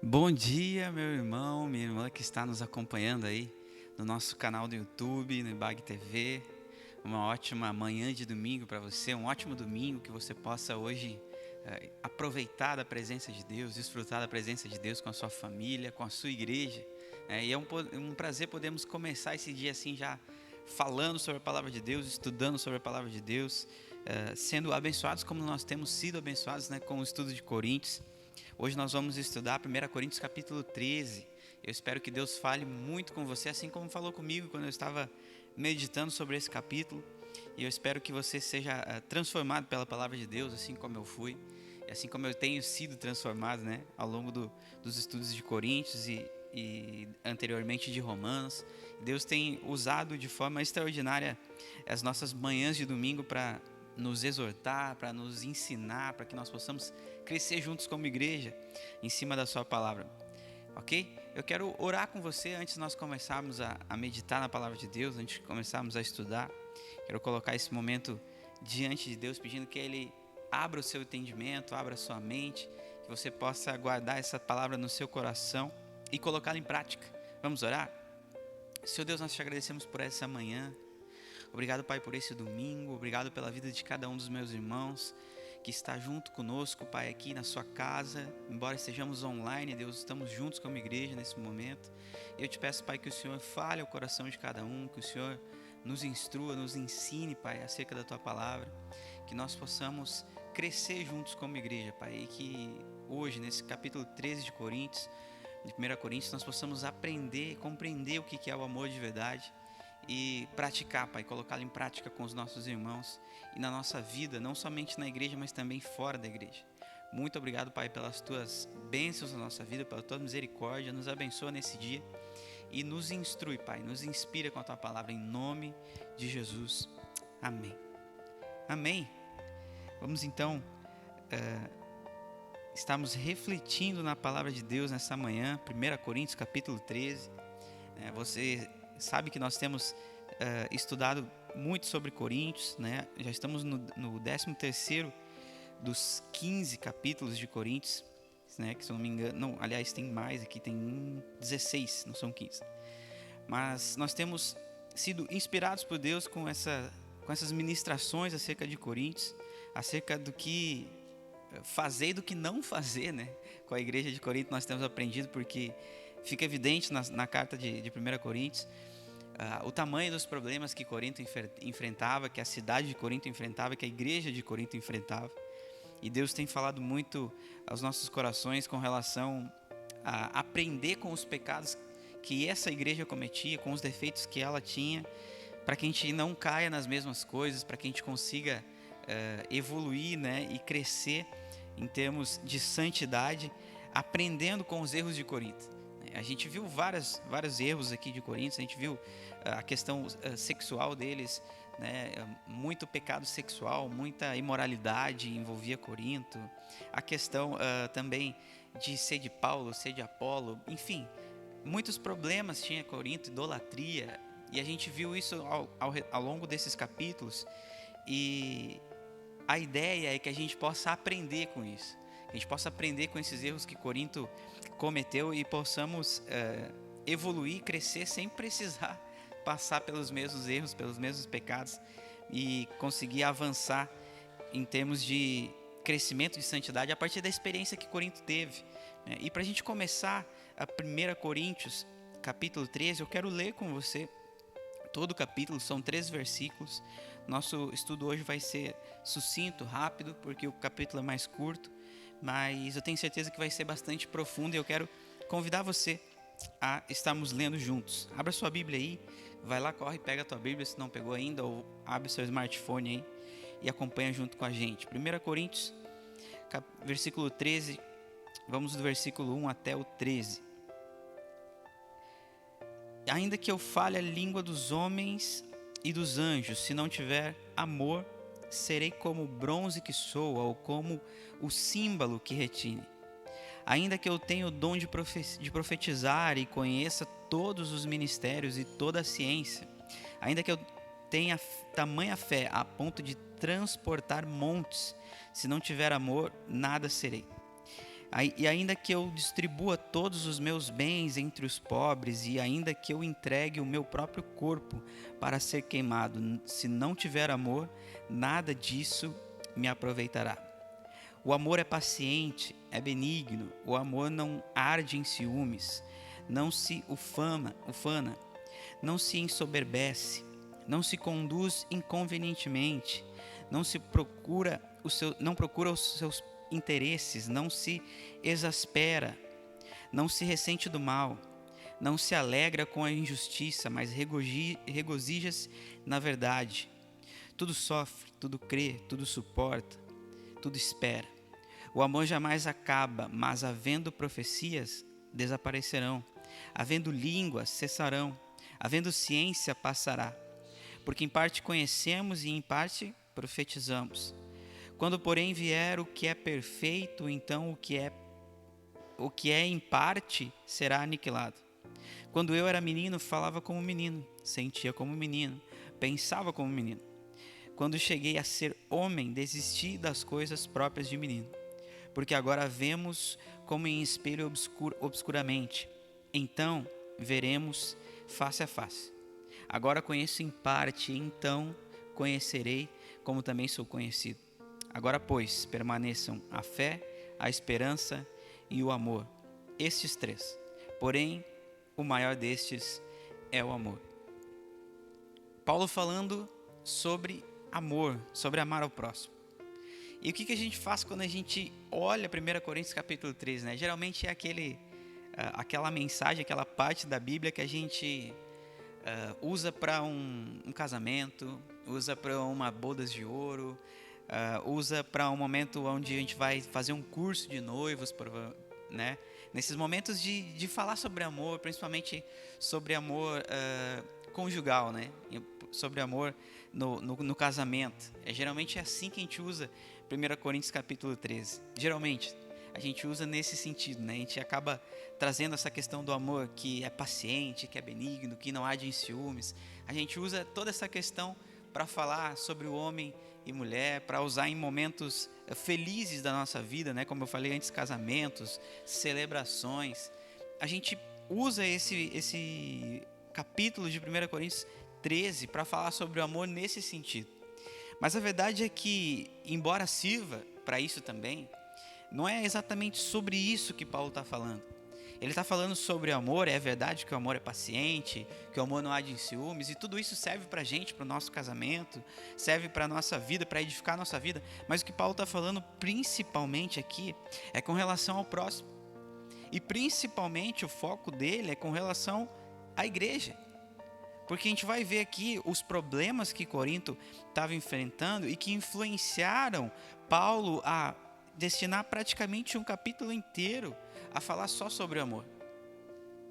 Bom dia, meu irmão, minha irmã que está nos acompanhando aí no nosso canal do YouTube, no Ibag TV. Uma ótima manhã de domingo para você, um ótimo domingo que você possa hoje aproveitar da presença de Deus, desfrutar da presença de Deus com a sua família, com a sua igreja. E é um prazer podermos começar esse dia assim já falando sobre a palavra de Deus, estudando sobre a palavra de Deus, sendo abençoados como nós temos sido abençoados, com o estudo de Coríntios. Hoje nós vamos estudar 1 Coríntios capítulo 13. Eu espero que Deus fale muito com você, assim como falou comigo quando eu estava meditando sobre esse capítulo. E eu espero que você seja transformado pela palavra de Deus, assim como eu fui, e assim como eu tenho sido transformado, ao longo dos estudos de Coríntios e anteriormente de Romanos. Deus tem usado de forma extraordinária as nossas manhãs de domingo para nos exortar, para nos ensinar, para que nós possamos crescer juntos como igreja em cima da sua palavra, ok? Eu quero orar com você antes de nós começarmos a meditar na palavra de Deus, antes de começarmos a estudar. Quero colocar esse momento diante de Deus, pedindo que Ele abra o seu entendimento, abra a sua mente, que você possa guardar essa palavra no seu coração e colocá-la em prática. Vamos orar? Senhor Deus, nós te agradecemos por essa manhã. Obrigado, Pai, por esse domingo. Obrigado pela vida de cada um dos meus irmãos que está junto conosco, Pai, aqui na sua casa. Embora estejamos online, Deus, estamos juntos como igreja nesse momento. Eu te peço, Pai, que o Senhor fale ao coração de cada um, que o Senhor nos instrua, nos ensine, Pai, acerca da Tua palavra, que nós possamos crescer juntos como igreja, Pai, e que hoje, nesse capítulo 13 de Coríntios, de 1 Coríntios, nós possamos aprender, compreender o que é o amor de verdade e praticar, Pai, colocá-lo em prática com os nossos irmãos e na nossa vida, não somente na igreja, mas também fora da igreja. Muito obrigado, Pai, pelas Tuas bênçãos na nossa vida, pela Tua misericórdia. Nos abençoa nesse dia e nos instrui, Pai, nos inspira com a Tua palavra, em nome de Jesus. Amém. Amém. Vamos então, estamos refletindo na palavra de Deus nessa manhã, 1 Coríntios capítulo 13. Você sabe que nós temos estudado muito sobre Coríntios, Já estamos no 13º dos 15 capítulos de Coríntios, que se eu não me engano, não, aliás tem mais aqui, tem 16, não são 15. Mas nós temos sido inspirados por Deus com essas ministrações acerca de Coríntios, acerca do que fazer e do que não fazer, Com a igreja de Corinto nós temos aprendido, porque fica evidente na carta de 1 Coríntios o tamanho dos problemas que Corinto enfrentava, que a cidade de Corinto enfrentava, que a igreja de Corinto enfrentava. E Deus tem falado muito aos nossos corações com relação a aprender com os pecados que essa igreja cometia, com os defeitos que ela tinha, para que a gente não caia nas mesmas coisas, para que a gente consiga evoluir, e crescer em termos de santidade, aprendendo com os erros de Corinto. A gente viu vários erros aqui de Coríntios. A gente viu a questão sexual deles, muito pecado sexual, muita imoralidade envolvia Corinto. A questão também de ser de Paulo, ser de Apolo, enfim, muitos problemas tinha Corinto, idolatria. E a gente viu isso ao longo desses capítulos. E a ideia é que a gente possa aprender com isso, que a gente possa aprender com esses erros que Corinto cometeu e possamos evoluir, crescer sem precisar passar pelos mesmos erros, pelos mesmos pecados, e conseguir avançar em termos de crescimento de santidade a partir da experiência que Corinto teve. E para a gente começar a 1 Coríntios capítulo 13, eu quero ler com você todo o capítulo. São 3 versículos. Nosso estudo hoje vai ser sucinto, rápido, porque o capítulo é mais curto, mas eu tenho certeza que vai ser bastante profundo, e eu quero convidar você a estarmos lendo juntos. Abra sua Bíblia aí, vai lá, corre, pega a tua Bíblia se não pegou ainda, ou abre seu smartphone aí e acompanha junto com a gente. 1 Coríntios, versículo 13, vamos do versículo 1 até o 13. Ainda que eu fale a língua dos homens e dos anjos, se não tiver amor, serei como o bronze que soa, ou como o símbolo que retine. Ainda que eu tenha o dom de profetizar e conheça todos os ministérios e toda a ciência, ainda que eu tenha tamanha fé a ponto de transportar montes, se não tiver amor, nada serei. E ainda que eu distribua todos os meus bens entre os pobres, e ainda que eu entregue o meu próprio corpo para ser queimado, se não tiver amor, nada disso me aproveitará. O amor é paciente, é benigno, o amor não arde em ciúmes, não se ufana, não se ensoberbece, não se conduz inconvenientemente, não procura os seus interesses, não se exaspera, não se ressente do mal, não se alegra com a injustiça, mas regozija-se na verdade. Tudo sofre, tudo crê, tudo suporta, tudo espera. O amor jamais acaba, mas havendo profecias, desaparecerão. Havendo línguas, cessarão. Havendo ciência, passará. Porque em parte conhecemos e em parte profetizamos. Quando, porém, vier o que é perfeito, então o que é em parte será aniquilado. Quando eu era menino, falava como menino, sentia como menino, pensava como menino. Quando cheguei a ser homem, desisti das coisas próprias de menino. Porque agora vemos como em espelho obscuramente. Então veremos face a face. Agora conheço em parte, então conhecerei como também sou conhecido. Agora, pois, permaneçam a fé, a esperança e o amor. Estes três. Porém, o maior destes é o amor. Paulo falando sobre amor, sobre amar ao próximo. E o que a gente faz quando a gente olha 1 Coríntios capítulo 13, né? Geralmente é aquela mensagem, aquela parte da Bíblia que a gente usa para um casamento, usa para uma bodas de ouro, usa para um momento onde a gente vai fazer um curso de noivos, né? Nesses momentos de falar sobre amor, principalmente sobre amor conjugal, né? Sobre amor no casamento. Geralmente é assim que a gente usa 1 Coríntios capítulo 13. Geralmente a gente usa nesse sentido, né? A gente acaba trazendo essa questão do amor que é paciente, que é benigno, que não arde em ciúmes. A gente usa toda essa questão para falar sobre o homem e mulher, para usar em momentos felizes da nossa vida, né? Como eu falei antes, casamentos, celebrações. A gente usa esse capítulo de 1 Coríntios 13 para falar sobre o amor nesse sentido. Mas a verdade é que, embora sirva para isso também, não é exatamente sobre isso que Paulo está falando. Ele está falando sobre amor, é verdade que o amor é paciente, que o amor não arde em ciúmes, e tudo isso serve para a gente, para o nosso casamento, serve para a nossa vida, para edificar a nossa vida, mas o que Paulo está falando principalmente aqui é com relação ao próximo. E principalmente o foco dele é com relação à igreja. Porque a gente vai ver aqui os problemas que Corinto estava enfrentando e que influenciaram Paulo a destinar praticamente um capítulo inteiro a falar só sobre amor.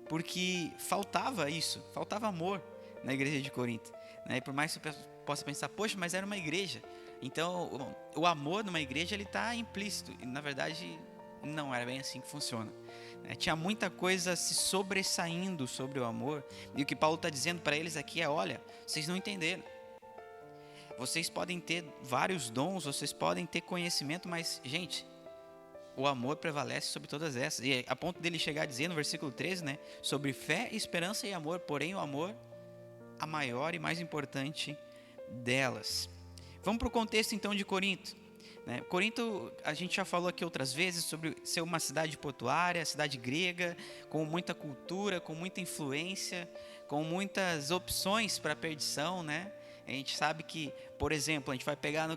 Porque faltava isso, faltava amor na igreja de Corinto. Né? E por mais que você possa pensar, poxa, mas era uma igreja. Então o amor numa igreja ele está implícito. E na verdade não era bem assim que funciona. Tinha muita coisa se sobressaindo sobre o amor. E o que Paulo está dizendo para eles aqui é, olha, vocês não entenderam. Vocês podem ter vários dons, vocês podem ter conhecimento, mas, gente, o amor prevalece sobre todas essas. E a ponto dele chegar a dizer no versículo 13, né, sobre fé, esperança e amor, porém o amor, a maior e mais importante delas. Vamos para o contexto então de Corinto. Corinto, a gente já falou aqui outras vezes sobre ser uma cidade portuária, cidade grega, com muita cultura, com muita influência, com muitas opções para a perdição, né? A gente sabe que, por exemplo, a gente vai pegar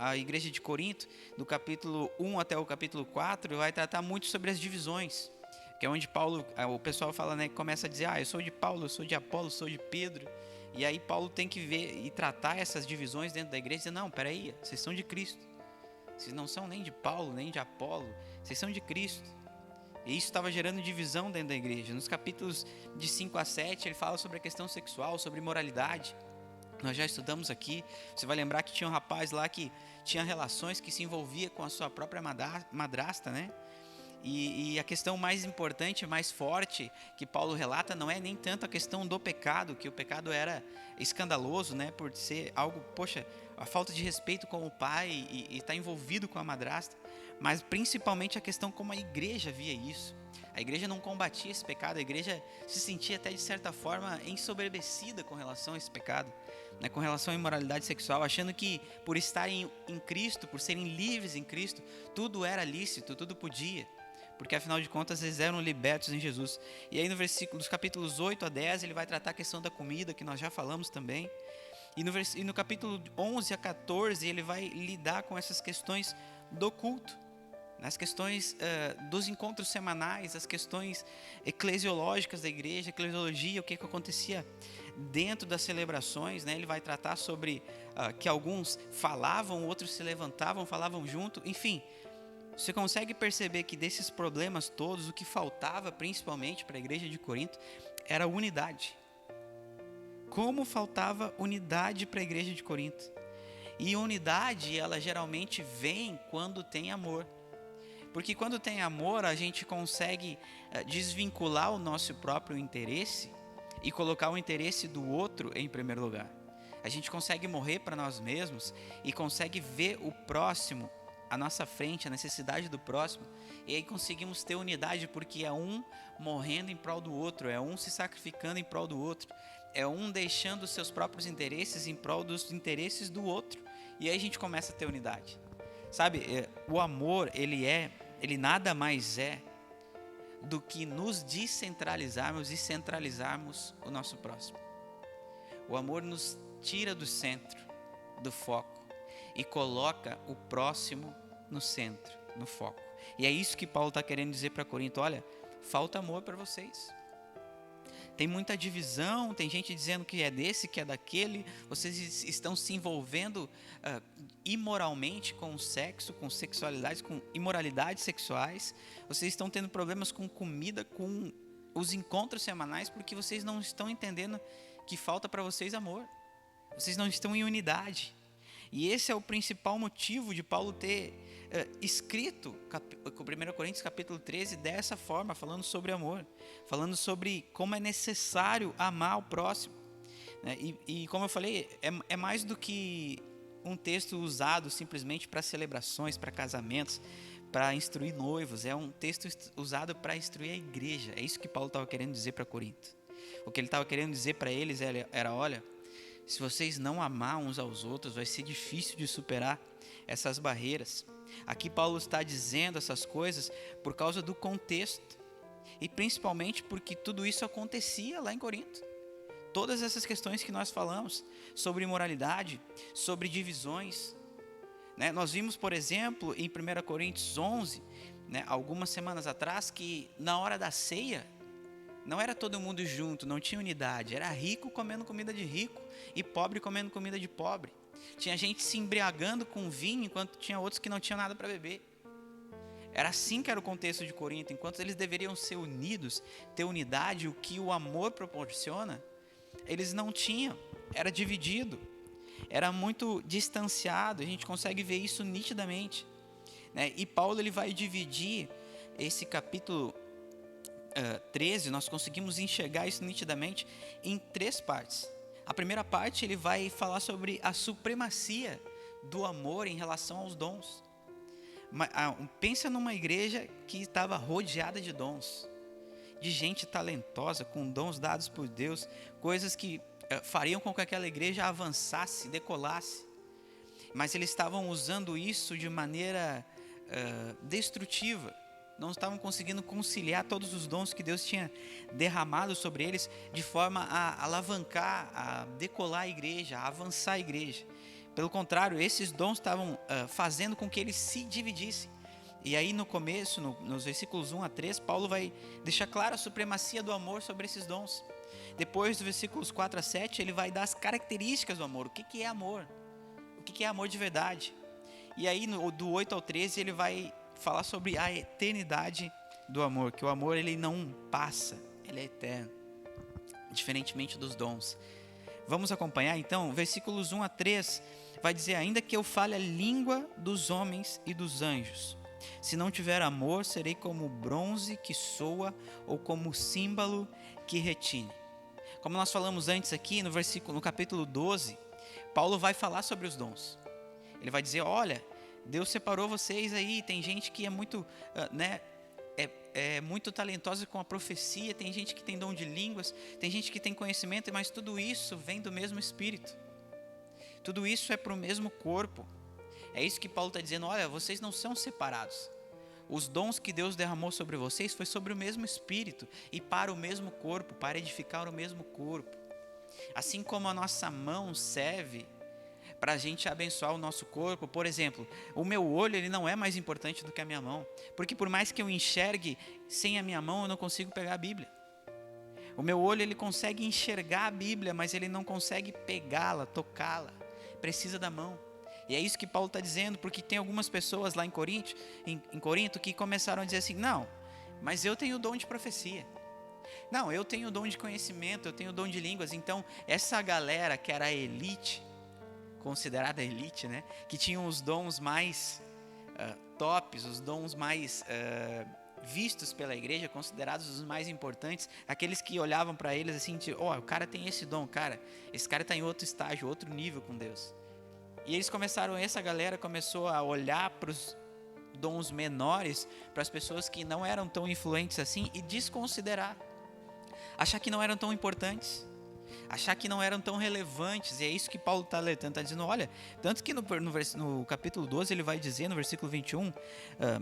a igreja de Corinto, do capítulo 1 até o capítulo 4, vai tratar muito sobre as divisões, que é onde Paulo, o pessoal fala, né, começa a dizer, eu sou de Paulo, eu sou de Apolo, eu sou de Pedro, e aí Paulo tem que ver e tratar essas divisões dentro da igreja e dizer, não, peraí, vocês são de Cristo. Vocês não são nem de Paulo, nem de Apolo, vocês são de Cristo. E isso estava gerando divisão dentro da igreja. Nos capítulos de 5 a 7, ele fala sobre a questão sexual, sobre moralidade. Nós já estudamos aqui. Você vai lembrar que tinha um rapaz lá que tinha relações que se envolvia com a sua própria madrasta, né? E a questão mais importante, mais forte que Paulo relata não é nem tanto a questão do pecado, que o pecado era escandaloso, né, por ser algo, poxa, a falta de respeito com o pai e estar envolvido com a madrasta, mas principalmente a questão como a igreja via isso. A igreja não combatia esse pecado, a igreja se sentia até de certa forma ensoberbecida com relação a esse pecado, né, com relação à imoralidade sexual, achando que por estarem em Cristo, por serem livres em Cristo, tudo era lícito, tudo podia, porque afinal de contas eles eram libertos em Jesus. E aí nos capítulos 8 a 10 ele vai tratar a questão da comida, que nós já falamos também, e no capítulo 11 a 14 ele vai lidar com essas questões do culto, nas questões dos encontros semanais, as questões eclesiológicas da igreja, eclesiologia, o que acontecia dentro das celebrações, né? Ele vai tratar sobre que alguns falavam, outros se levantavam, falavam junto, enfim. Você consegue perceber que desses problemas todos, o que faltava principalmente para a igreja de Corinto era unidade. Como faltava unidade para a igreja de Corinto. E unidade, ela geralmente vem quando tem amor. Porque quando tem amor, a gente consegue desvincular o nosso próprio interesse e colocar o interesse do outro em primeiro lugar. A gente consegue morrer para nós mesmos e consegue ver o próximo à nossa frente, a necessidade do próximo. E aí conseguimos ter unidade porque é um morrendo em prol do outro, é um se sacrificando em prol do outro, é um deixando os seus próprios interesses em prol dos interesses do outro. E aí a gente começa a ter unidade. Sabe, o amor, ele nada mais é do que nos descentralizarmos e centralizarmos o nosso próximo. O amor nos tira do centro, do foco, e coloca o próximo no centro, no foco. E é isso que Paulo está querendo dizer para Corinto: olha, falta amor para vocês. Tem muita divisão, tem gente dizendo que é desse, que é daquele. Vocês estão se envolvendo imoralmente com o sexo, com sexualidade, com imoralidades sexuais. Vocês estão tendo problemas com comida, com os encontros semanais, porque vocês não estão entendendo que falta para vocês amor. Vocês não estão em unidade. E esse é o principal motivo de Paulo ter escrito 1 Coríntios capítulo 13 dessa forma, falando sobre amor, falando sobre como é necessário amar o próximo, né? E como eu falei, é mais do que um texto usado simplesmente para celebrações, para casamentos, para instruir noivos. É um texto usado para instruir a igreja. É isso que Paulo estava querendo dizer para Corinto. O que ele estava querendo dizer para eles era: olha, se vocês não amar uns aos outros, vai ser difícil de superar essas barreiras. Aqui Paulo está dizendo essas coisas por causa do contexto, e principalmente porque tudo isso acontecia lá em Corinto. Todas essas questões que nós falamos sobre imoralidade, sobre divisões, né? Nós vimos, por exemplo, em 1 Coríntios 11, né, algumas semanas atrás, que na hora da ceia não era todo mundo junto, não tinha unidade. Era rico comendo comida de rico e pobre comendo comida de pobre. Tinha gente se embriagando com vinho, enquanto tinha outros que não tinham nada para beber. Era assim que era o contexto de Corinto. Enquanto eles deveriam ser unidos, ter unidade, o que o amor proporciona, eles não tinham. Era dividido, era muito distanciado. A gente consegue ver isso nitidamente, né? E Paulo ele vai dividir esse capítulo 13, nós conseguimos enxergar isso nitidamente em 3 partes. A primeira parte ele vai falar sobre a supremacia do amor em relação aos dons. Pensa numa igreja que estava rodeada de dons, de gente talentosa, com dons dados por Deus, coisas que fariam com que aquela igreja avançasse, decolasse. Mas eles estavam usando isso de maneira destrutiva. Não estavam conseguindo conciliar todos os dons que Deus tinha derramado sobre eles, de forma a alavancar, a decolar a igreja, a avançar a igreja. Pelo contrário, esses dons estavam fazendo com que eles se dividissem. E aí no começo, nos versículos 1 a 3, Paulo vai deixar clara a supremacia do amor sobre esses dons. Depois, dos versículos 4 a 7, ele vai dar as características do amor. O que é amor? O que é amor de verdade? E aí do 8 ao 13, ele vai falar sobre a eternidade do amor, que o amor ele não passa, ele é eterno, diferentemente dos dons. Vamos acompanhar então, versículos 1 a 3, vai dizer: ainda que eu fale a língua dos homens e dos anjos, se não tiver amor, serei como bronze que soa ou como símbolo que retine. Como nós falamos antes aqui, no capítulo 12, Paulo vai falar sobre os dons. Ele vai dizer: olha, Deus separou vocês aí. Tem gente que é muito, é muito talentosa com a profecia. Tem gente que tem dom de línguas. Tem gente que tem conhecimento. Mas tudo isso vem do mesmo Espírito. Tudo isso é para o mesmo corpo. É isso que Paulo está dizendo. Olha, vocês não são separados. Os dons que Deus derramou sobre vocês foi sobre o mesmo Espírito e para o mesmo corpo, para edificar o mesmo corpo. Assim como a nossa mão serve para a gente abençoar o nosso corpo. Por exemplo, o meu olho ele não é mais importante do que a minha mão, porque por mais que eu enxergue sem a minha mão, eu não consigo pegar a Bíblia. O meu olho ele consegue enxergar a Bíblia, mas ele não consegue pegá-la, tocá-la. Precisa da mão. E é isso que Paulo está dizendo, porque tem algumas pessoas lá em Corinto que começaram a dizer assim, não, mas eu tenho o dom de profecia. Não, eu tenho o dom de conhecimento, eu tenho o dom de línguas. Então, essa galera que era a elite, considerada elite, né? Que tinham os dons mais tops, os dons mais vistos pela igreja, considerados os mais importantes, aqueles que olhavam para eles assim, o cara tem esse dom, cara, esse cara está em outro estágio, outro nível com Deus. E essa galera começou a olhar para os dons menores, para as pessoas que não eram tão influentes assim e desconsiderar, achar que não eram tão importantes, achar que não eram tão relevantes. E é isso que Paulo está alertando, está dizendo, olha, tanto que no capítulo 12 ele vai dizer no versículo 21,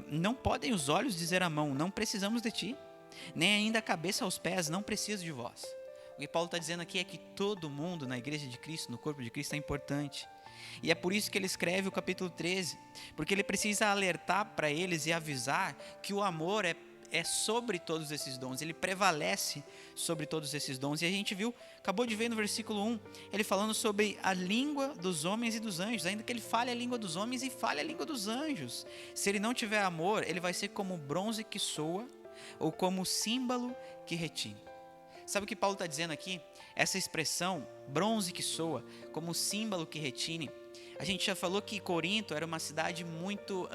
não podem os olhos dizer à mão, não precisamos de ti, nem ainda a cabeça aos pés, não preciso de vós. O que Paulo está dizendo aqui é que todo mundo na igreja de Cristo, no corpo de Cristo é importante. E é por isso que ele escreve o capítulo 13, porque ele precisa alertar para eles e avisar que o amor é sobre todos esses dons, ele prevalece sobre todos esses dons. E a gente acabou de ver no versículo 1, ele falando sobre a língua dos homens e dos anjos, ainda que ele fale a língua dos homens e fale a língua dos anjos. Se ele não tiver amor, ele vai ser como bronze que soa, ou como símbolo que retine. Sabe o que Paulo está dizendo aqui? Essa expressão, bronze que soa, como símbolo que retine. A gente já falou que Corinto era uma cidade muito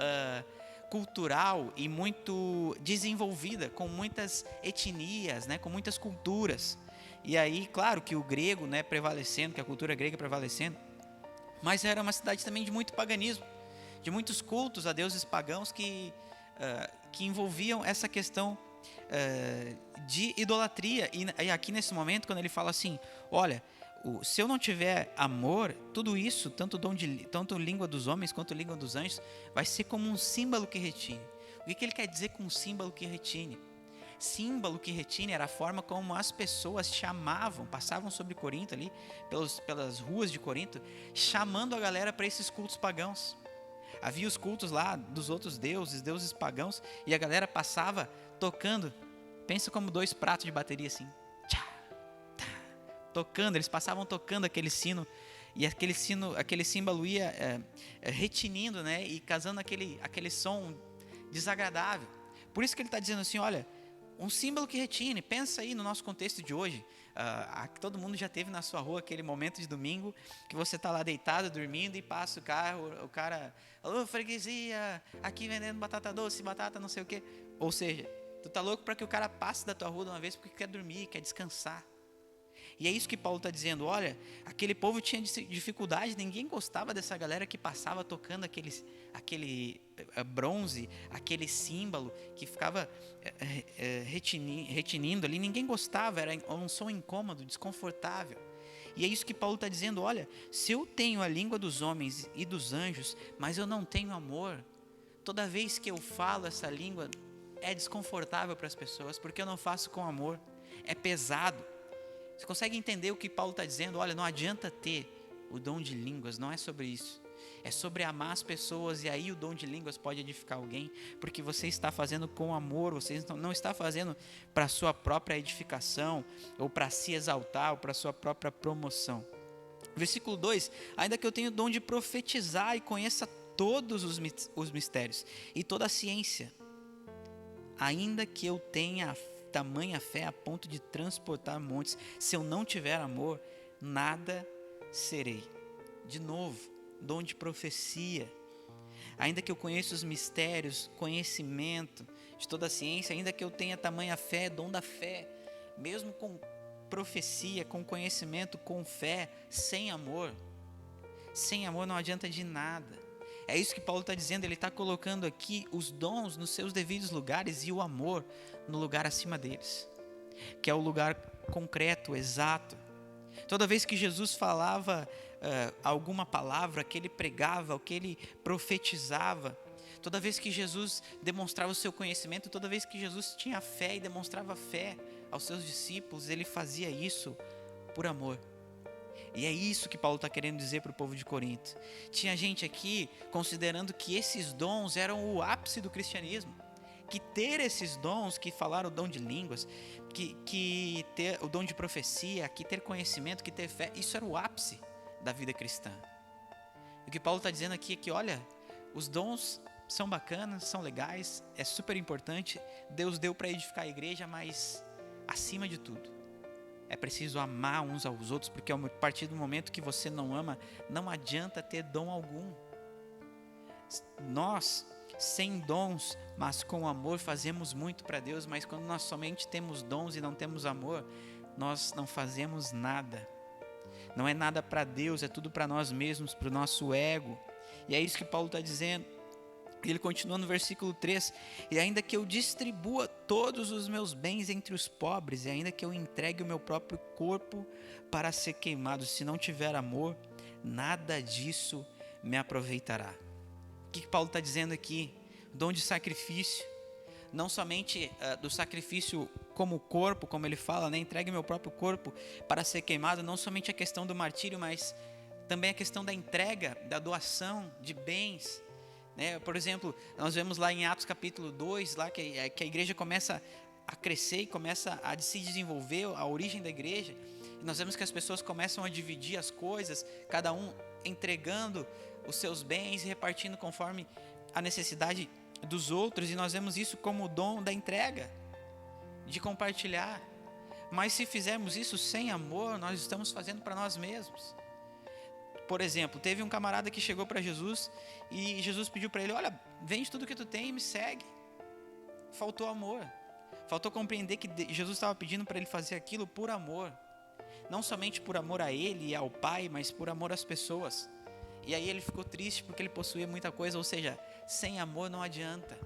cultural e muito desenvolvida, com muitas etnias, né, com muitas culturas. E aí, claro que o grego, né, prevalecendo, que a cultura grega prevalecendo, mas era uma cidade também de muito paganismo, de muitos cultos a deuses pagãos que envolviam essa questão de idolatria. E aqui nesse momento, quando ele fala assim, olha, se eu não tiver amor, tudo isso, tanto língua dos homens quanto língua dos anjos, vai ser como um símbolo que retine. O que ele quer dizer com um símbolo que retine? Símbolo que retine era a forma como as pessoas passavam sobre Corinto ali, pelas ruas de Corinto, chamando a galera para esses cultos pagãos. Havia os cultos lá dos outros deuses pagãos, e a galera passava tocando, pensa como 2 pratos de bateria assim, tocando, eles passavam tocando aquele sino, e aquele símbolo ia retinindo, né, e causando aquele som desagradável. Por isso que ele está dizendo assim, olha, um símbolo que retine. Pensa aí no nosso contexto de hoje, todo mundo já teve na sua rua aquele momento de domingo, que você está lá deitado, dormindo, e passa o cara, alô freguesia, aqui vendendo batata doce, batata não sei o que, ou seja, tu tá louco para que o cara passe da tua rua de uma vez, porque quer dormir, quer descansar. E é isso que Paulo está dizendo, olha, aquele povo tinha dificuldade, ninguém gostava dessa galera que passava tocando aquele bronze, aquele símbolo que ficava retinindo ali, ninguém gostava, era um som incômodo, desconfortável. E é isso que Paulo está dizendo, olha, se eu tenho a língua dos homens e dos anjos, mas eu não tenho amor, toda vez que eu falo essa língua é desconfortável para as pessoas, porque eu não faço com amor, é pesado. Você consegue entender o que Paulo está dizendo? Olha, não adianta ter o dom de línguas, não é sobre isso. É sobre amar as pessoas, e aí o dom de línguas pode edificar alguém, porque você está fazendo com amor, você não está fazendo para a sua própria edificação, ou para se exaltar, ou para a sua própria promoção. Versículo 2, ainda que eu tenha o dom de profetizar e conheça todos os mistérios e toda a ciência, ainda que eu tenha tamanha fé a ponto de transportar montes, se eu não tiver amor, nada serei. De novo, dom de profecia, ainda que eu conheça os mistérios, conhecimento de toda a ciência, ainda que eu tenha tamanha fé, dom da fé, mesmo com profecia, com conhecimento, com fé, sem amor não adianta de nada. É isso que Paulo está dizendo, ele está colocando aqui os dons nos seus devidos lugares e o amor no lugar acima deles, que é o lugar concreto, exato. Toda vez que Jesus falava alguma palavra, que ele pregava, o que ele profetizava, toda vez que Jesus demonstrava o seu conhecimento, toda vez que Jesus tinha fé e demonstrava fé aos seus discípulos, ele fazia isso por amor. E é isso que Paulo está querendo dizer para o povo de Corinto. Tinha gente aqui considerando que esses dons eram o ápice do cristianismo, que ter esses dons, que falar o dom de línguas, que ter o dom de profecia, que ter conhecimento, que ter fé, isso era o ápice da vida cristã. E o que Paulo está dizendo aqui é que, olha, os dons são bacanas, são legais, é super importante, Deus deu para edificar a igreja, mas acima de tudo, é preciso amar uns aos outros, porque a partir do momento que você não ama, não adianta ter dom algum. Nós, sem dons, mas com amor, fazemos muito para Deus, mas quando nós somente temos dons e não temos amor, nós não fazemos nada. Não é nada para Deus, é tudo para nós mesmos, para o nosso ego. E é isso que Paulo está dizendo. Ele continua no versículo 3, e ainda que eu distribua todos os meus bens entre os pobres, e ainda que eu entregue o meu próprio corpo para ser queimado, se não tiver amor, nada disso me aproveitará. O que Paulo está dizendo aqui? Dom de sacrifício, não somente do sacrifício como corpo, como ele fala, né? Entregue meu próprio corpo para ser queimado, não somente a questão do martírio, mas também a questão da entrega, da doação de bens. Por exemplo, nós vemos lá em Atos capítulo 2, lá que a igreja começa a crescer e começa a se desenvolver, a origem da igreja, e nós vemos que as pessoas começam a dividir as coisas, cada um entregando os seus bens e repartindo conforme a necessidade dos outros, e nós vemos isso como o dom da entrega, de compartilhar. Mas se fizermos isso sem amor, nós estamos fazendo para nós mesmos. Por exemplo, teve um camarada que chegou para Jesus e Jesus pediu para ele: olha, vende tudo que tu tem e me segue. Faltou amor, faltou compreender que Jesus estava pedindo para ele fazer aquilo por amor, não somente por amor a ele e ao Pai, mas por amor às pessoas. E aí ele ficou triste porque ele possuía muita coisa, ou seja, sem amor não adianta.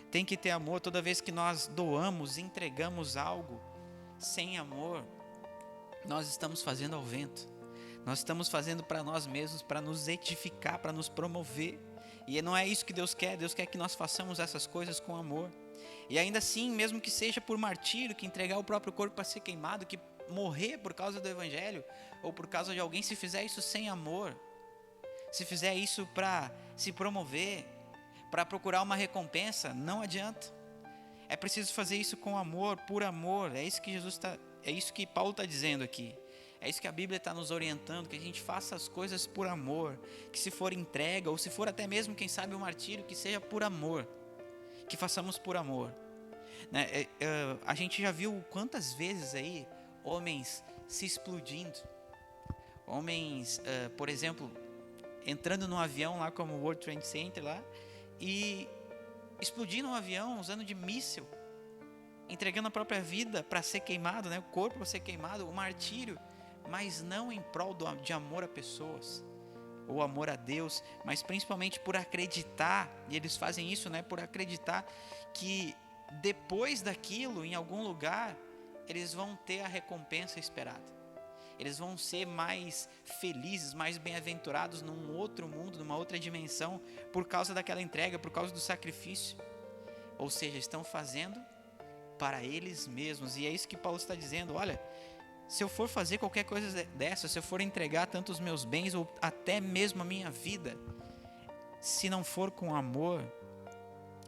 Tem que ter amor. Toda vez que nós doamos, entregamos algo sem amor, nós estamos fazendo ao vento. Nós estamos fazendo para nós mesmos, para nos edificar, para nos promover. E não é isso que Deus quer. Deus quer que nós façamos essas coisas com amor. E ainda assim, mesmo que seja por martírio, que entregar o próprio corpo para ser queimado, que morrer por causa do evangelho, ou por causa de alguém, se fizer isso sem amor, se fizer isso para se promover, para procurar uma recompensa, não adianta. É preciso fazer isso com amor, por amor. É isso que Paulo está dizendo aqui. É isso que a Bíblia está nos orientando, que a gente faça as coisas por amor, que se for entrega, ou se for até mesmo, quem sabe, um martírio, que seja por amor, que façamos por amor. A gente já viu quantas vezes aí homens se explodindo, homens, por exemplo, entrando num avião lá como o World Trade Center lá, e explodindo um avião usando de míssil, entregando a própria vida para ser queimado, o corpo para ser queimado, o martírio, mas não em prol de amor a pessoas, ou amor a Deus, mas principalmente por acreditar, e eles fazem isso, por acreditar que depois daquilo, em algum lugar, eles vão ter a recompensa esperada. Eles vão ser mais felizes, mais bem-aventurados num outro mundo, numa outra dimensão, por causa daquela entrega, por causa do sacrifício. Ou seja, estão fazendo para eles mesmos. E é isso que Paulo está dizendo: olha, se eu for fazer qualquer coisa dessa, se eu for entregar tanto os meus bens ou até mesmo a minha vida, se não for com amor,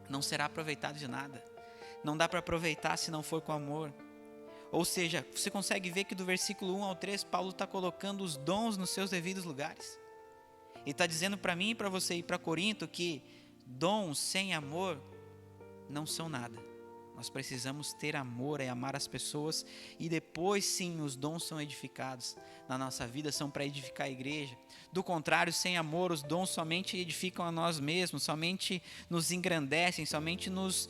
não será aproveitado de nada. Não dá para aproveitar se não for com amor. Ou seja, você consegue ver que do versículo 1 ao 3, Paulo está colocando os dons nos seus devidos lugares. Ele está dizendo para mim e para você e para Corinto que dons sem amor não são nada. Nós precisamos ter amor, amar as pessoas, e depois sim os dons são edificados na nossa vida, são para edificar a igreja. Do contrário, sem amor, os dons somente edificam a nós mesmos, somente nos engrandecem, somente nos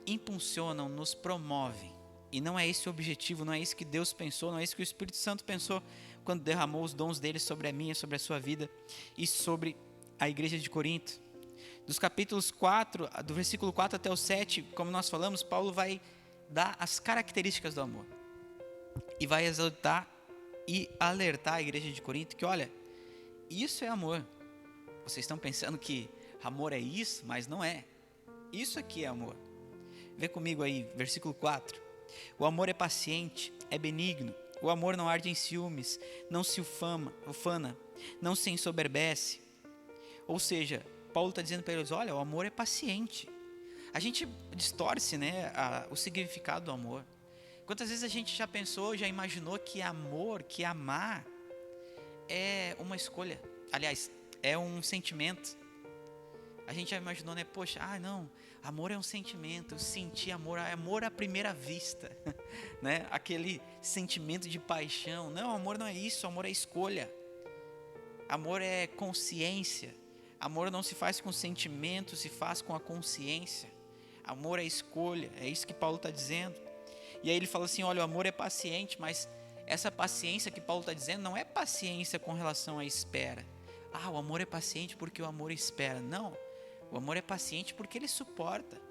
impulsionam, nos promovem. E não é esse o objetivo, não é isso que Deus pensou, não é isso que o Espírito Santo pensou quando derramou os dons dele sobre a minha, sobre a sua vida e sobre à igreja de Corinto. Dos capítulos 4, do versículo 4 até o 7, como nós falamos, Paulo vai dar as características do amor. E vai exaltar e alertar a igreja de Corinto que, olha, isso é amor. Vocês estão pensando que amor é isso, mas não é. Isso aqui é amor. Vê comigo aí, versículo 4. O amor é paciente, é benigno. O amor não arde em ciúmes, não se ufana, não se ensoberbece. Ou seja, Paulo está dizendo para eles, olha, o amor é paciente. A gente distorce, né, o significado do amor. Quantas vezes a gente já pensou, já imaginou que amor, que amar é uma escolha. Aliás, é um sentimento. A gente já imaginou, né? Poxa, não, amor é um sentimento, eu senti amor à primeira vista, né? Aquele sentimento de paixão. Não, amor não é isso, amor é escolha. Amor é consciência. Amor não se faz com sentimento, se faz com a consciência. Amor é escolha, é isso que Paulo está dizendo. E aí ele fala assim, olha, o amor é paciente, mas essa paciência que Paulo está dizendo não é paciência com relação à espera. O amor é paciente porque o amor espera. Não, o amor é paciente porque ele suporta.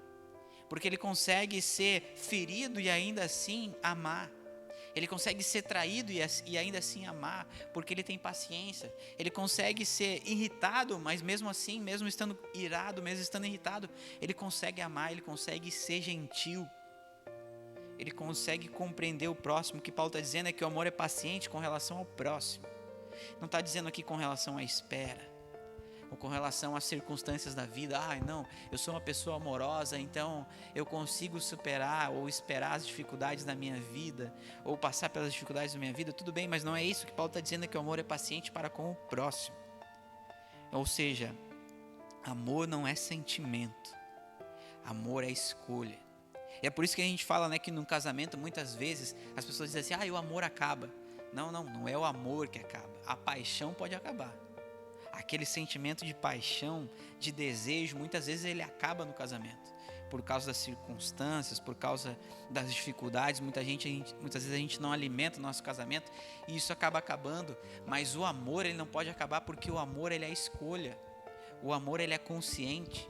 Porque ele consegue ser ferido e ainda assim amar. Ele consegue ser traído e ainda assim amar, porque ele tem paciência. Ele consegue ser irritado, mas mesmo assim, mesmo estando irado, mesmo estando irritado, ele consegue amar, ele consegue ser gentil. Ele consegue compreender o próximo. O que Paulo está dizendo é que o amor é paciente com relação ao próximo. Não está dizendo aqui com relação à espera, ou com relação às circunstâncias da vida. Não, eu sou uma pessoa amorosa, então eu consigo superar ou esperar as dificuldades da minha vida, ou passar pelas dificuldades da minha vida. Tudo bem, mas não é isso que Paulo está dizendo, é que o amor é paciente para com o próximo. Ou seja, amor não é sentimento, amor é escolha. E é por isso que a gente fala, né, que no casamento muitas vezes as pessoas dizem assim, o amor acaba. Não é o amor que acaba, a paixão pode acabar. Aquele sentimento de paixão, de desejo, muitas vezes ele acaba no casamento. Por causa das circunstâncias, por causa das dificuldades, muitas vezes a gente não alimenta o nosso casamento e isso acaba acabando. Mas o amor, ele não pode acabar porque o amor, ele é a escolha. O amor, ele é consciente.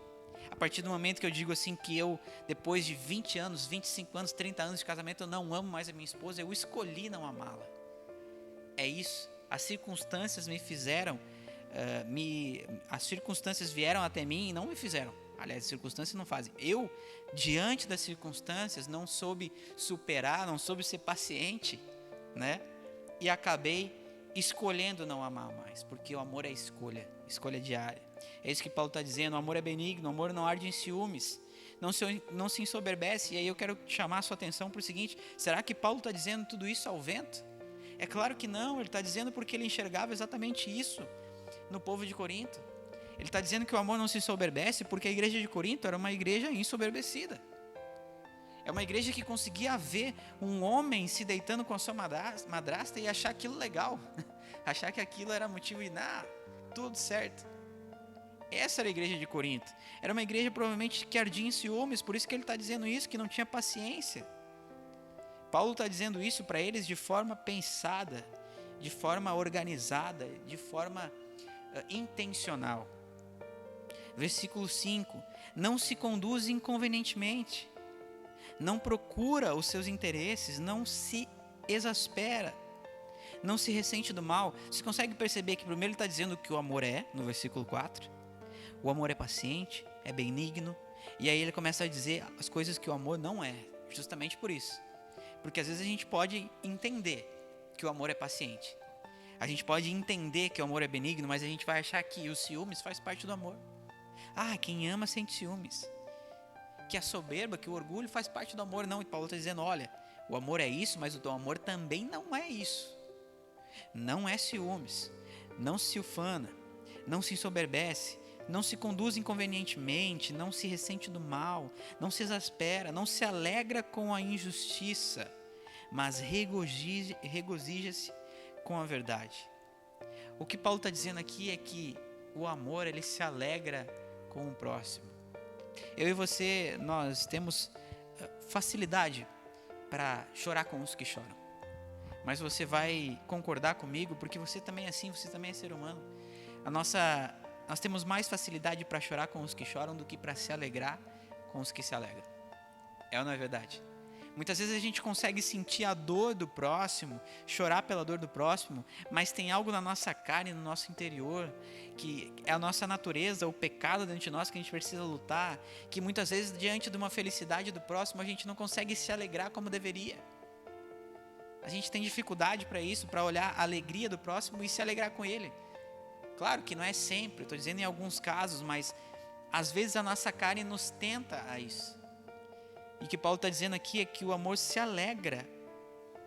A partir do momento que eu digo assim que eu, depois de 20 anos, 25 anos, 30 anos de casamento, eu não amo mais a minha esposa, eu escolhi não amá-la. É isso. As circunstâncias me fizeram, as circunstâncias vieram até mim e não me fizeram. Aliás, as circunstâncias não fazem. Eu, diante das circunstâncias, não soube superar, não soube ser paciente, né? E acabei escolhendo não amar mais, porque o amor é escolha diária. É isso que Paulo está dizendo, o amor é benigno, o amor não arde em ciúmes, não se ensoberbece. E aí eu quero chamar a sua atenção para o seguinte, será que Paulo está dizendo tudo isso ao vento? É claro que não, ele está dizendo porque ele enxergava exatamente isso no povo de Corinto. Ele está dizendo que o amor não se ensoberbece porque a igreja de Corinto era uma igreja ensoberbecida. É uma igreja que conseguia ver um homem se deitando com a sua madrasta e achar aquilo legal. Achar que aquilo era motivo de tudo certo. Essa era a igreja de Corinto. Era uma igreja provavelmente que ardia em ciúmes, por isso que ele está dizendo isso, que não tinha paciência. Paulo está dizendo isso para eles de forma pensada, de forma organizada, de forma intencional. Versículo 5. Não se conduz inconvenientemente, não procura os seus interesses, não se exaspera, não se ressente do mal. Você consegue perceber que primeiro ele está dizendo que o amor é, no versículo 4. O amor é paciente, é benigno. E aí ele começa a dizer as coisas que o amor não é, justamente por isso. Porque às vezes a gente pode entender que o amor é paciente. A gente pode entender que o amor é benigno, mas a gente vai achar que o ciúmes faz parte do amor. Quem ama sente ciúmes. Que a soberba, que o orgulho faz parte do amor. Não, e Paulo está dizendo, olha, o amor é isso, mas o amor também não é isso. Não é ciúmes, não se ufana, não se ensoberbece, não se conduz inconvenientemente, não se ressente do mal, não se exaspera, não se alegra com a injustiça, mas regozija-se com a verdade. O que Paulo está dizendo aqui é que o amor, ele se alegra com o próximo. Eu e você, nós temos facilidade para chorar com os que choram. Mas você vai concordar comigo, porque você também é assim, você também é ser humano. A nossa nós temos mais facilidade para chorar com os que choram do que para se alegrar com os que se alegram. É ou não é verdade? Muitas vezes a gente consegue sentir a dor do próximo, chorar pela dor do próximo, mas tem algo na nossa carne, no nosso interior, que é a nossa natureza, o pecado dentro de nós que a gente precisa lutar, que muitas vezes diante de uma felicidade do próximo a gente não consegue se alegrar como deveria. A gente tem dificuldade para isso, para olhar a alegria do próximo e se alegrar com ele. Claro que não é sempre, estou dizendo em alguns casos, mas às vezes a nossa carne nos tenta a isso. E o que Paulo está dizendo aqui é que o amor se alegra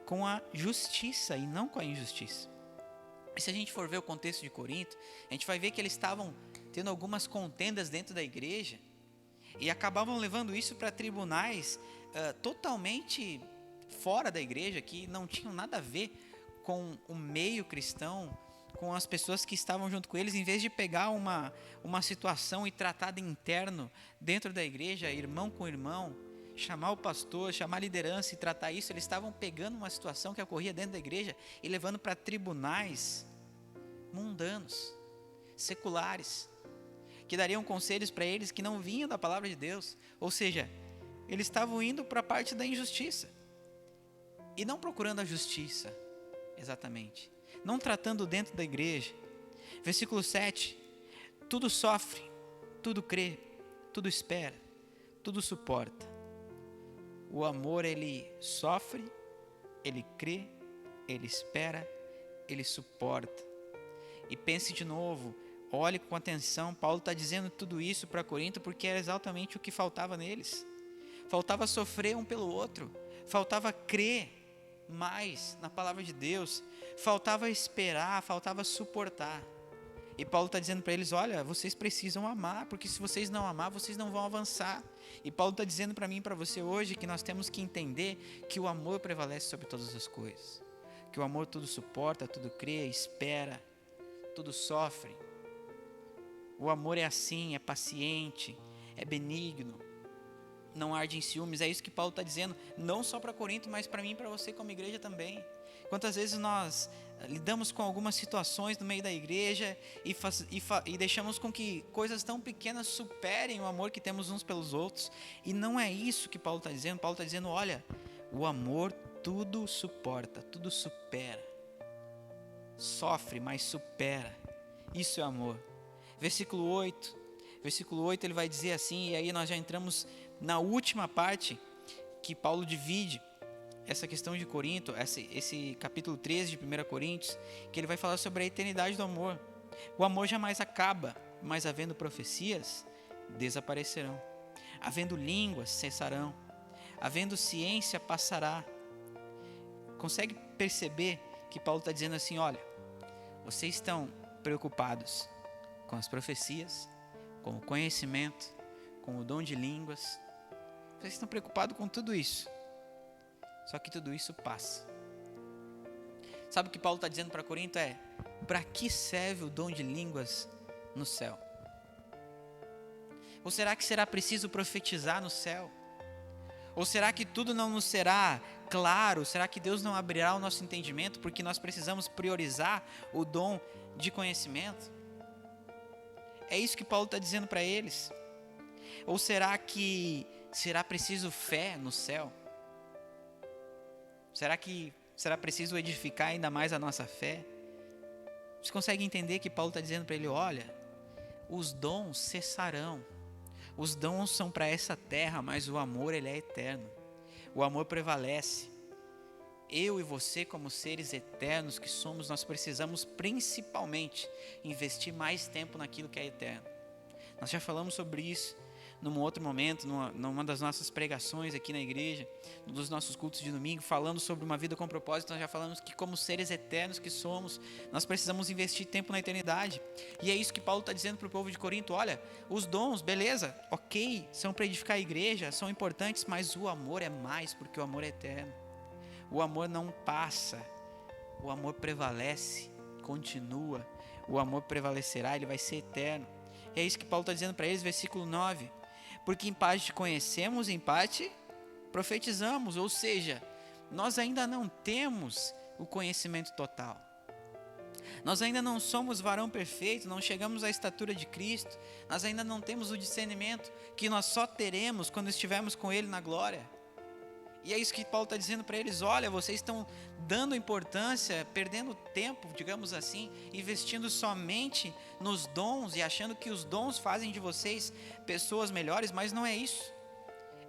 com a justiça e não com a injustiça. E se a gente for ver o contexto de Corinto, a gente vai ver que eles estavam tendo algumas contendas dentro da igreja e acabavam levando isso para tribunais totalmente fora da igreja, que não tinham nada a ver com o meio cristão, com as pessoas que estavam junto com eles. Em vez de pegar uma situação e tratar de interno dentro da igreja, irmão com irmão, chamar o pastor, chamar a liderança e tratar isso, eles estavam pegando uma situação que ocorria dentro da igreja e levando para tribunais mundanos, seculares, que dariam conselhos para eles que não vinham da palavra de Deus. Ou seja, eles estavam indo para a parte da injustiça e não procurando a justiça, exatamente, não tratando dentro da igreja. Versículo 7, tudo sofre, tudo crê, tudo espera, tudo suporta. O amor, ele sofre, ele crê, ele espera, ele suporta. E pense de novo, olhe com atenção, Paulo está dizendo tudo isso para Corinto porque era exatamente o que faltava neles. Faltava sofrer um pelo outro, faltava crer mais na palavra de Deus, faltava esperar, faltava suportar. E Paulo está dizendo para eles, olha, vocês precisam amar, porque se vocês não amar, vocês não vão avançar. E Paulo está dizendo para mim e para você hoje que nós temos que entender que o amor prevalece sobre todas as coisas. Que o amor tudo suporta, tudo crê, espera, tudo sofre. O amor é assim, é paciente, é benigno, não arde em ciúmes. É isso que Paulo está dizendo, não só para Corinto, mas para mim e para você como igreja também. Quantas vezes nós lidamos com algumas situações no meio da igreja e deixamos com que coisas tão pequenas superem o amor que temos uns pelos outros. E não é isso que Paulo está dizendo. Paulo está dizendo, olha, o amor tudo suporta, tudo supera. Sofre, mas supera. Isso é amor. Versículo 8 ele vai dizer assim, e aí nós já entramos na última parte que Paulo divide essa questão de Corinto, esse capítulo 13 de 1 Coríntios, que ele vai falar sobre a eternidade do amor. O amor jamais acaba, mas havendo profecias, desaparecerão. Havendo línguas, cessarão. Havendo ciência, passará. Consegue perceber que Paulo está dizendo assim, olha, vocês estão preocupados com as profecias, com o conhecimento, com o dom de línguas. Vocês estão preocupados com tudo isso. Só que tudo isso passa. Sabe o que Paulo está dizendo para Corinto é, para que serve o dom de línguas no céu? Ou será que será preciso profetizar no céu? Ou será que tudo não nos será claro? Será que Deus não abrirá o nosso entendimento porque nós precisamos priorizar o dom de conhecimento? É isso que Paulo está dizendo para eles. Ou será que será preciso fé no céu? Será que será preciso edificar ainda mais a nossa fé? Você consegue entender que Paulo está dizendo para ele, olha, os dons cessarão. Os dons são para essa terra, mas o amor, ele é eterno. O amor prevalece. Eu e você, como seres eternos que somos, nós precisamos principalmente investir mais tempo naquilo que é eterno. Nós já falamos sobre isso num outro momento, numa das nossas pregações aqui na igreja, num dos nossos cultos de domingo, falando sobre uma vida com propósito. Nós já falamos que como seres eternos que somos, nós precisamos investir tempo na eternidade. E é isso que Paulo está dizendo para o povo de Corinto, olha, os dons, beleza, ok, são para edificar a igreja, são importantes, mas o amor é mais, porque o amor é eterno. O amor não passa, o amor prevalece, continua, o amor prevalecerá, ele vai ser eterno. E é isso que Paulo está dizendo para eles, versículo 9. Porque em parte conhecemos, em parte profetizamos. Ou seja, nós ainda não temos o conhecimento total. Nós ainda não somos varão perfeito, não chegamos à estatura de Cristo, nós ainda não temos o discernimento que nós só teremos quando estivermos com Ele na glória. E é isso que Paulo está dizendo para eles: olha, vocês estão dando importância, perdendo tempo, digamos assim, investindo somente nos dons e achando que os dons fazem de vocês pessoas melhores, mas não é isso.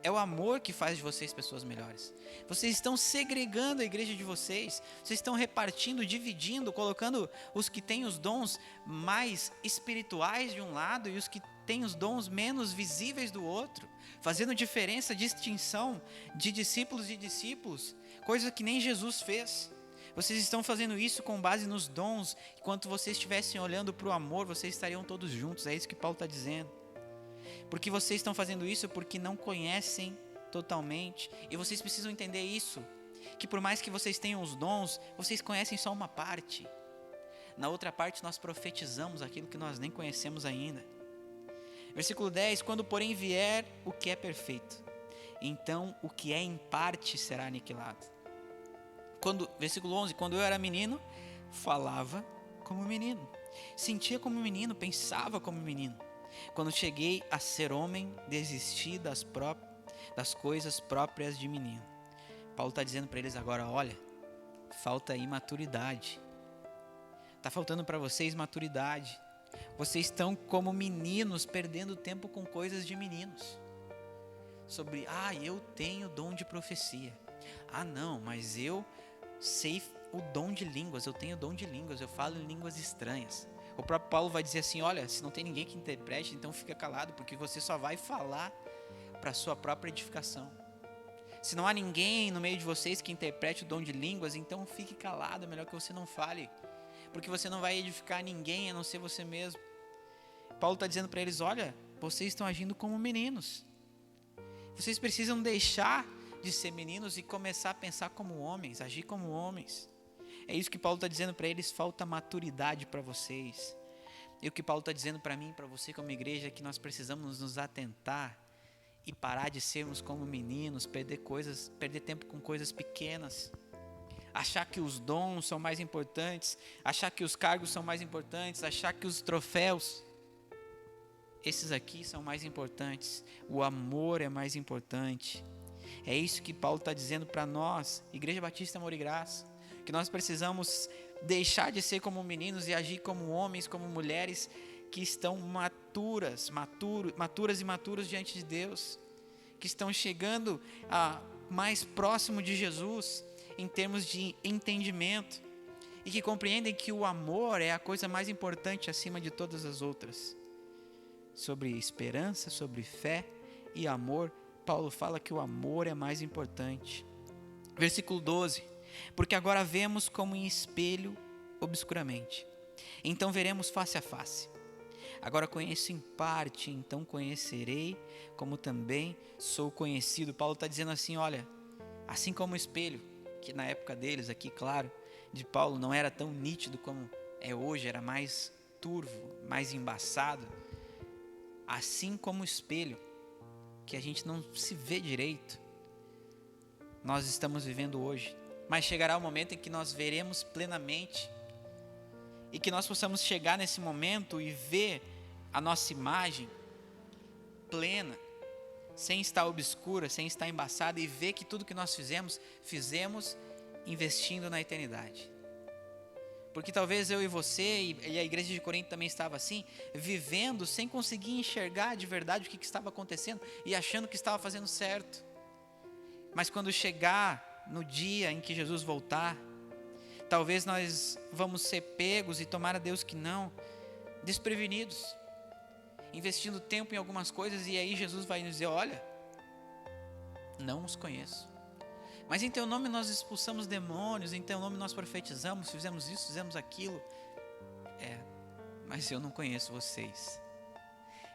É o amor que faz de vocês pessoas melhores. Vocês estão segregando a igreja de vocês, vocês estão repartindo, dividindo, colocando os que têm os dons mais espirituais de um lado e os que têm os dons menos visíveis do outro, fazendo diferença, distinção de discípulos e discípulos, coisa que nem Jesus fez. Vocês estão fazendo isso com base nos dons. Enquanto vocês estivessem olhando para o amor, vocês estariam todos juntos. É isso que Paulo está dizendo. Porque vocês estão fazendo isso porque não conhecem totalmente. E vocês precisam entender isso, que por mais que vocês tenham os dons, vocês conhecem só uma parte. Na outra parte nós profetizamos aquilo que nós nem conhecemos ainda. Versículo 10: quando porém vier o que é perfeito, então o que é em parte será aniquilado. Versículo 11: quando eu era menino, falava como menino, sentia como menino, pensava como menino. Quando cheguei a ser homem, desisti das coisas próprias de menino. Paulo está dizendo para eles agora: olha, falta aí maturidade. Está faltando para vocês maturidade. Vocês estão como meninos, perdendo tempo com coisas de meninos. Eu tenho dom de profecia. Não, mas eu sei o dom de línguas, eu tenho dom de línguas, eu falo em línguas estranhas. O próprio Paulo vai dizer assim: olha, se não tem ninguém que interprete, então fica calado, porque você só vai falar para a sua própria edificação. Se não há ninguém no meio de vocês que interprete o dom de línguas, então fique calado, é melhor que você não fale, porque você não vai edificar ninguém a não ser você mesmo. Paulo está dizendo para eles: olha, vocês estão agindo como meninos. Vocês precisam deixar de ser meninos e começar a pensar como homens, agir como homens. É isso que Paulo está dizendo para eles: falta maturidade para vocês. E o que Paulo está dizendo para mim e para você como igreja é que nós precisamos nos atentar e parar de sermos como meninos, perder tempo com coisas pequenas, achar que os dons são mais importantes, achar que os cargos são mais importantes, achar que os troféus, esses aqui são mais importantes, o amor é mais importante. É isso que Paulo está dizendo para nós, Igreja Batista Amor e Graça, que nós precisamos deixar de ser como meninos e agir como homens, como mulheres que estão maturas e maturos diante de Deus, que estão chegando mais próximo de Jesus em termos de entendimento e que compreendem que o amor é a coisa mais importante acima de todas as outras. Sobre esperança, sobre fé e amor, Paulo fala que o amor é mais importante. Versículo 12: porque agora vemos como em espelho obscuramente, então veremos face a face. Agora conheço em parte, então conhecerei como também sou conhecido. Paulo está dizendo assim: olha, assim como o espelho, que na época deles aqui, claro, de Paulo não era tão nítido como é hoje, era mais turvo, mais embaçado. Assim como o espelho, que a gente não se vê direito, nós estamos vivendo hoje. Mas chegará o momento em que nós veremos plenamente e que nós possamos chegar nesse momento e ver a nossa imagem plena, sem estar obscura, sem estar embaçada, e ver que tudo que nós fizemos investindo na eternidade. Porque talvez eu e você, e a igreja de Corinto também estava assim, vivendo sem conseguir enxergar de verdade o que estava acontecendo e achando que estava fazendo certo. Mas quando chegar no dia em que Jesus voltar, talvez nós vamos ser pegos, e tomara Deus que não, desprevenidos, investindo tempo em algumas coisas, e aí Jesus vai nos dizer: olha, não os conheço, mas em teu nome nós expulsamos demônios, em teu nome nós profetizamos, fizemos isso, fizemos aquilo. Mas eu não conheço vocês.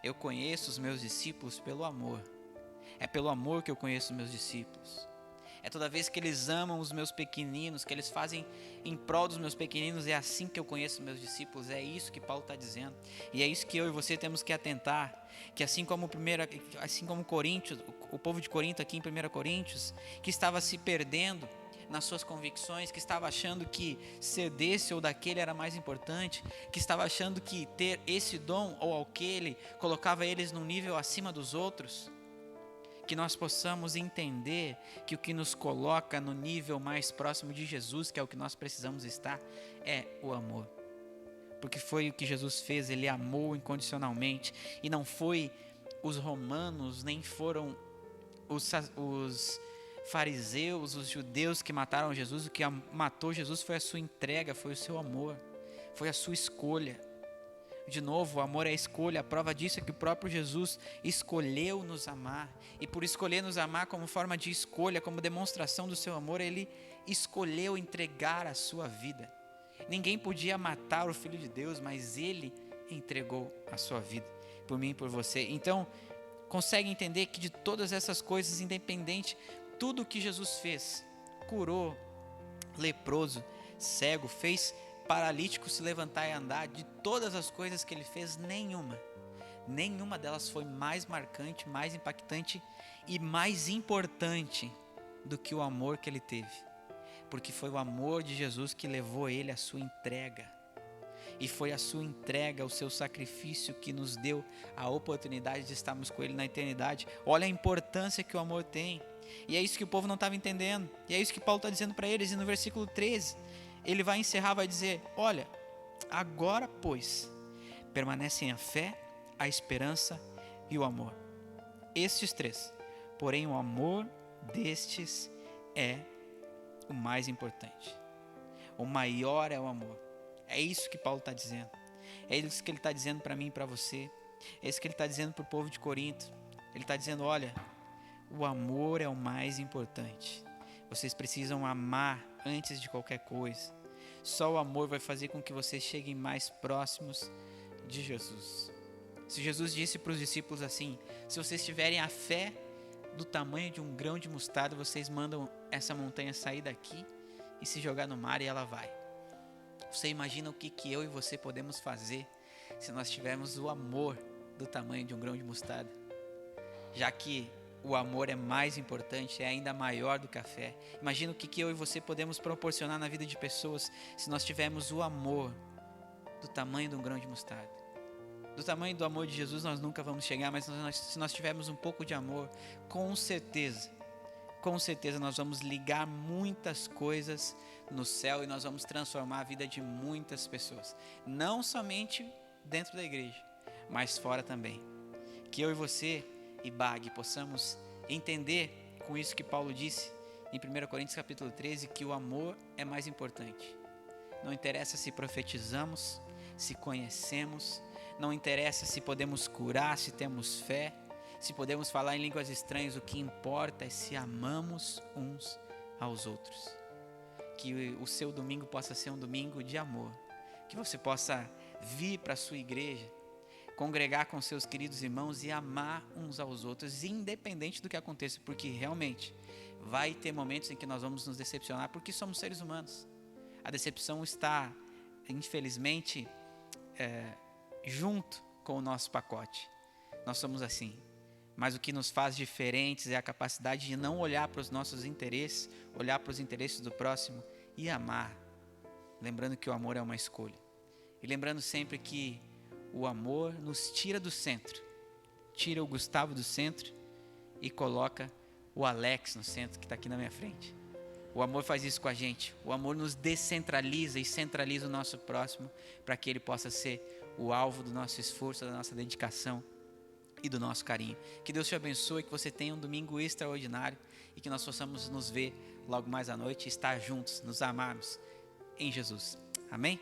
Eu conheço os meus discípulos pelo amor. É pelo amor que eu conheço os meus discípulos. É toda vez que eles amam os meus pequeninos, que eles fazem em prol dos meus pequeninos, é assim que eu conheço os meus discípulos. É isso que Paulo está dizendo. E é isso que eu e você temos que atentar. Que assim como Coríntios, o povo de Corinto aqui em 1 Coríntios, que estava se perdendo, nas suas convicções, que estava achando que ser desse ou daquele era mais importante, que estava achando que ter esse dom ou aquele colocava eles num nível acima dos outros. Que nós possamos entender que o que nos coloca no nível mais próximo de Jesus, que é o que nós precisamos estar, é o amor. Porque foi o que Jesus fez, ele amou incondicionalmente, e não foi os romanos, nem foram os fariseus, os judeus que mataram Jesus. O que matou Jesus foi a sua entrega, foi o seu amor, foi a sua escolha. De novo, o amor é a escolha. A prova disso é que o próprio Jesus escolheu nos amar, e por escolher nos amar como forma de escolha, como demonstração do seu amor, ele escolheu entregar a sua vida. Ninguém podia matar o Filho de Deus, mas ele entregou a sua vida por mim e por você. Então, consegue entender que de todas essas coisas, independente, tudo que Jesus fez, curou leproso, cego, fez paralítico se levantar e andar, de todas as coisas que ele fez, nenhuma delas foi mais marcante, mais impactante e mais importante do que o amor que ele teve. Porque foi o amor de Jesus que levou ele à sua entrega. E foi a sua entrega, o seu sacrifício, que nos deu a oportunidade de estarmos com ele na eternidade. Olha a importância que o amor tem. E é isso que o povo não estava entendendo. E é isso que Paulo está dizendo para eles. E no versículo 13, ele vai encerrar, vai dizer: olha, agora pois, permanecem a fé, a esperança e o amor. Estes três. Porém o amor destes é o mais importante. O maior é o amor. É isso que Paulo está dizendo. É isso que ele está dizendo para mim e para você. É isso que ele está dizendo para o povo de Corinto. Ele está dizendo: olha, o amor é o mais importante. Vocês precisam amar antes de qualquer coisa. Só o amor vai fazer com que vocês cheguem mais próximos de Jesus. Se Jesus disse para os discípulos assim: se vocês tiverem a fé do tamanho de um grão de mostarda, vocês mandam essa montanha sair daqui e se jogar no mar, e ela vai. Você imagina o que eu e você podemos fazer se nós tivermos o amor do tamanho de um grão de mostarda? Já que o amor é mais importante, é ainda maior do que a fé. Imagina o que eu e você podemos proporcionar na vida de pessoas se nós tivermos o amor do tamanho de um grão de mostarda. Do tamanho do amor de Jesus nós nunca vamos chegar, mas se nós tivermos um pouco de amor, com certeza nós vamos ligar muitas coisas no céu, e nós vamos transformar a vida de muitas pessoas. Não somente dentro da igreja, mas fora também. Que eu e você e Bag possamos entender com isso que Paulo disse em 1 Coríntios capítulo 13, que o amor é mais importante. Não interessa se profetizamos, se conhecemos, não interessa se podemos curar, se temos fé, se podemos falar em línguas estranhas. O que importa é se amamos uns aos outros. Que o seu domingo possa ser um domingo de amor, que você possa vir para a sua igreja, congregar com seus queridos irmãos e amar uns aos outros, independente do que aconteça, porque realmente vai ter momentos em que nós vamos nos decepcionar, porque somos seres humanos. A decepção está, infelizmente, junto com o nosso pacote. Nós somos assim. Mas o que nos faz diferentes é a capacidade de não olhar para os nossos interesses, olhar para os interesses do próximo e amar. Lembrando que o amor é uma escolha. E lembrando sempre que o amor nos tira do centro. Tira o Gustavo do centro e coloca o Alex no centro, que está aqui na minha frente. O amor faz isso com a gente. O amor nos descentraliza e centraliza o nosso próximo, para que ele possa ser o alvo do nosso esforço, da nossa dedicação e do nosso carinho. Que Deus te abençoe, que você tenha um domingo extraordinário e que nós possamos nos ver logo mais à noite e estar juntos, nos amarmos em Jesus. Amém?